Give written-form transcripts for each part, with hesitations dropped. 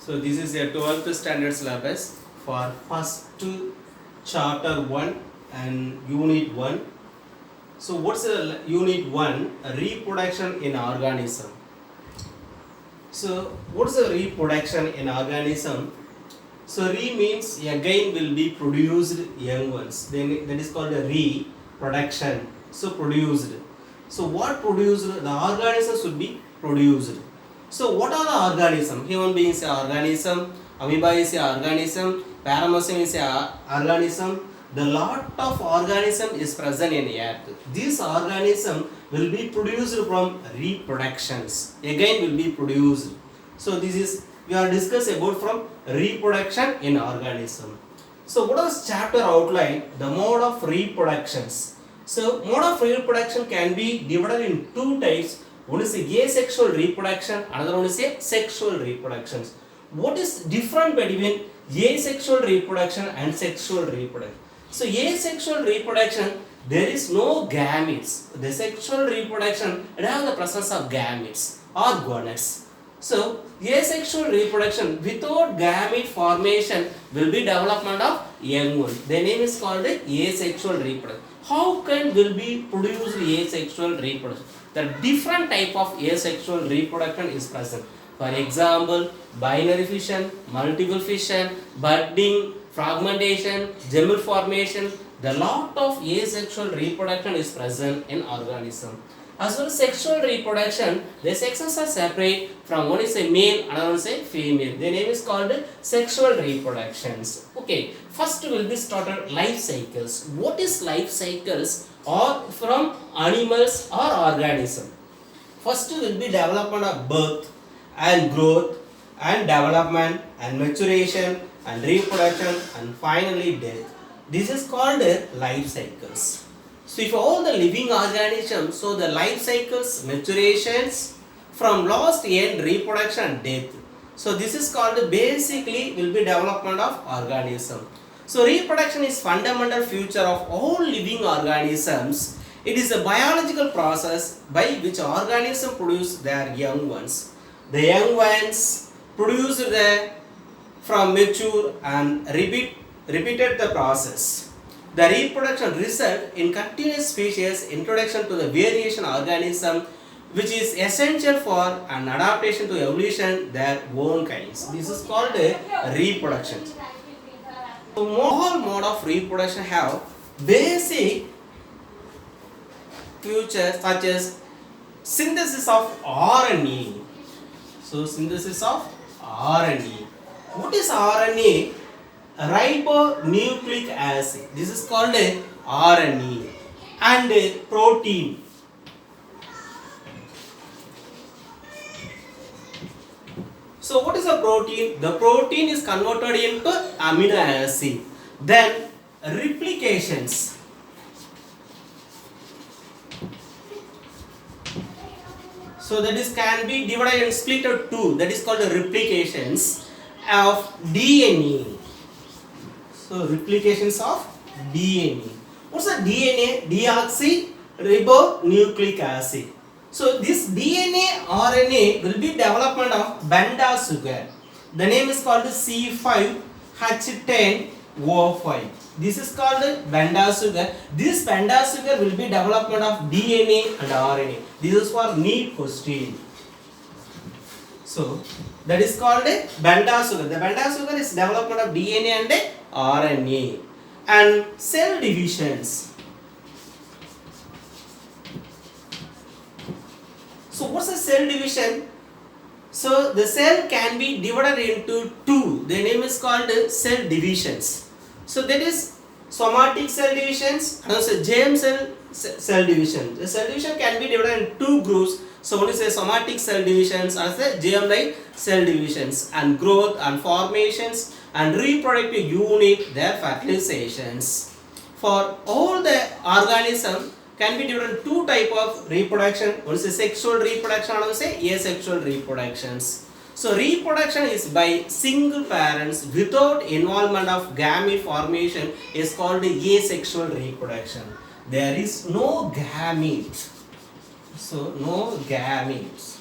So this is a 12th standard syllabus for first chapter 1 and unit 1. So what's the unit 1? Reproduction in organism. So what's the reproduction in organism? So means again will be produced young ones. Then that is called a reproduction. So produced. So what produced? The organism should be produced. So what are the organism? Human being is an organism, amoeba is an organism, paramecium is an organism. The lot of organism is present in earth. This organism will be produced from reproductions. Again will be produced. So this is we are discussing about from reproduction in organism. So what is chapter outline? The mode of reproductions. So mode of reproduction can be divided in two types. One is asexual reproduction, another one is a sexual reproduction. What is different between asexual reproduction and sexual reproduction? So asexual reproduction, there is no gametes. The sexual reproduction, it has the presence of gametes or gonads. So asexual reproduction without gamete formation will be development of young one. The name is called asexual reproduction. How can will be produced asexual reproduction? The different type of asexual reproduction is present. For example, binary fission, multiple fission, budding, fragmentation, gemel formation. The lot of asexual reproduction is present in organism. As well as sexual reproduction, the sexes are separate. From one is a male, another is a female. The name is called sexual reproductions. Okay, first will be started life cycles. What is life cycles? Or from animals or organism. First will be development of birth and growth and development and maturation and reproduction and finally death. This is called life cycles. So if all the living organisms, so the life cycles, maturations from last end, reproduction and death. So this is called basically will be development of organism. So reproduction is fundamental feature of all living organisms. It is a biological process by which organisms produce their young ones. The young ones produce from mature and repeated the process. The reproduction result in continuous species introduction to the variation organism which is essential for an adaptation to evolution their own kinds. This is called reproduction. So all mode of reproduction have basic features such as synthesis of RNA. So synthesis of RNA. What is RNA? Ribonucleic acid. This is called a RNA and a protein. So what is a protein? The protein is converted into amino acid. Then replications. So that is can be divided and split into two. That is called the replications of DNA. So replications of DNA. What's the DNA? Deoxyribonucleic acid. So this DNA RNA will be development of beta sugar. The name is called C5H10O5. This is called beta sugar. This beta sugar will be development of DNA and RNA. This is for neat question. So that is called beta sugar. The beta sugar is development of DNA and RNA and cell divisions. So what's a cell division? So the cell can be divided into two. The name is called cell divisions. So that is somatic cell divisions and also germ cell division. The cell division can be divided in two groups. So one is a somatic cell divisions and the germ-like cell divisions and growth and formations and reproductive unit their fertilizations. For all the organism can be divided in two type of reproduction. One is a sexual reproduction and another is asexual reproductions. So reproduction is by single parents without involvement of gamete formation is called asexual reproduction. There is no gamete. So no gametes.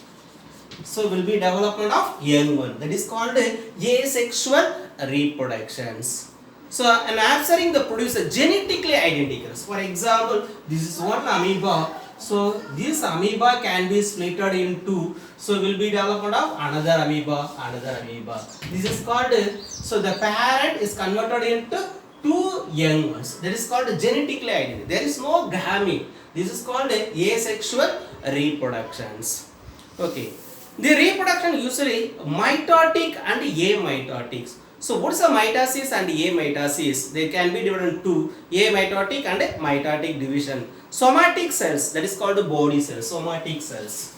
So will be development of young one. That is called asexual reproductions. So an answering the producer genetically identical. For example, this is one amoeba. So this amoeba can be splitted into. So will be development of another amoeba, another amoeba. This is called. So the parent is converted into two young ones. That is called genetically identical. There is no gamete. This is called asexual reproductions. Okay. The reproduction usually mitotic and amitotic. So what is a mitosis and amitosis? They can be divided into amitotic and mitotic division. Somatic cells, that is called body cells. Somatic cells.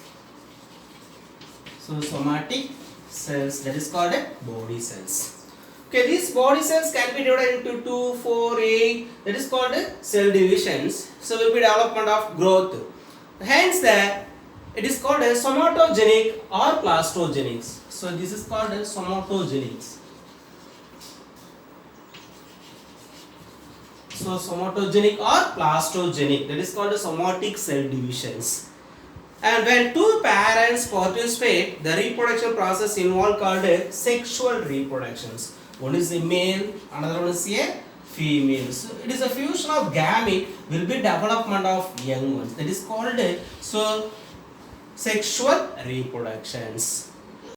So somatic cells, that is called body cells. Okay, these body cells can be divided into 2, 4, 8. That is called cell divisions. So will be development of growth. Hence it is called as somatogenic or plastogenics. So this is called as somatogenics. So somatogenic or plastogenic, that is called somatic cell divisions. And when two parents participate, the reproduction process involved called sexual reproductions. One is a male, another one is a female. So it is a fusion of gamete will be development of young ones. That is called sexual reproductions.